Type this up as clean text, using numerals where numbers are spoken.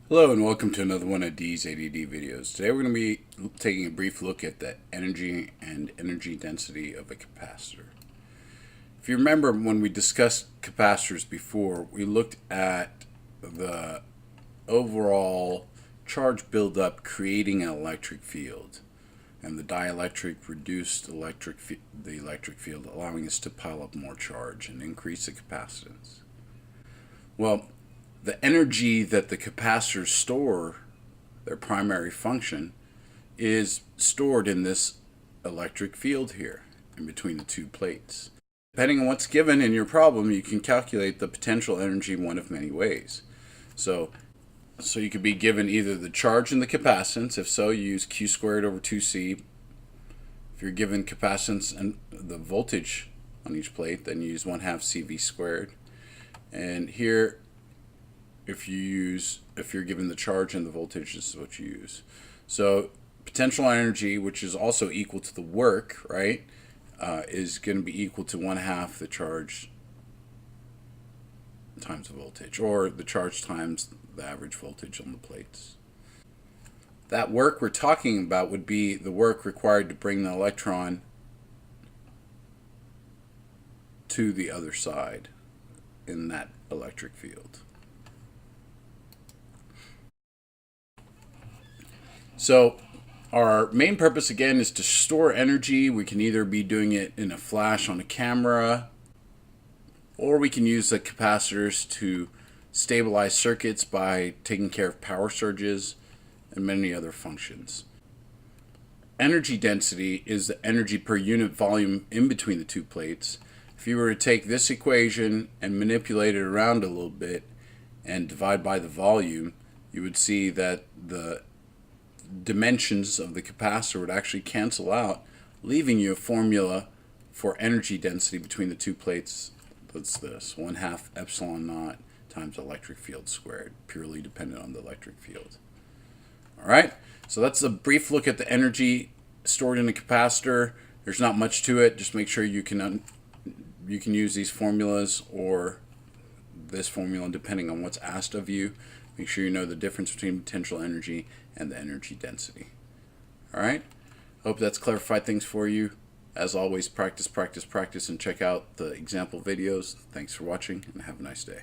Hello and welcome to another one of D's ADD videos. Today we're going to be taking a brief look at the energy and energy density of a capacitor. If you remember when we discussed capacitors before, we looked at the overall charge buildup creating an electric field, and the dielectric reduced the electric field, allowing us to pile up more charge and increase the capacitance. Well, the energy that the capacitors store, their primary function, is stored in this electric field here in between the two plates. Depending on what's given in your problem, you can calculate the potential energy one of many ways. So you could be given either the charge and the capacitance. If so, you use Q squared over 2C. If you're given capacitance and the voltage on each plate, then you use 1/2 CV squared. And here, if you're given the charge and the voltage, this is what you use. So potential energy, which is also equal to the work, right, is going to be equal to 1/2 the charge times the voltage, or the charge times the average voltage on the plates. That work we're talking about would be the work required to bring the electron to the other side in that electric field. So our main purpose again is to store energy. We can either be doing it in a flash on a camera, or we can use the capacitors to stabilize circuits by taking care of power surges and many other functions. Energy density is the energy per unit volume in between the two plates. If you were to take this equation and manipulate it around a little bit and divide by the volume, you would see that the dimensions of the capacitor would actually cancel out, leaving you a formula for energy density between the two plates. That's this: 1/2 epsilon naught times electric field squared, purely dependent on the electric field. Alright, so that's a brief look at the energy stored in a capacitor. There's not much to it. Just make sure you can use these formulas or this formula depending on what's asked of you. Make sure you know the difference between potential energy and the energy density. Alright, hope that's clarified things for you. As always, practice, practice, practice, and check out the example videos. Thanks for watching, and have a nice day.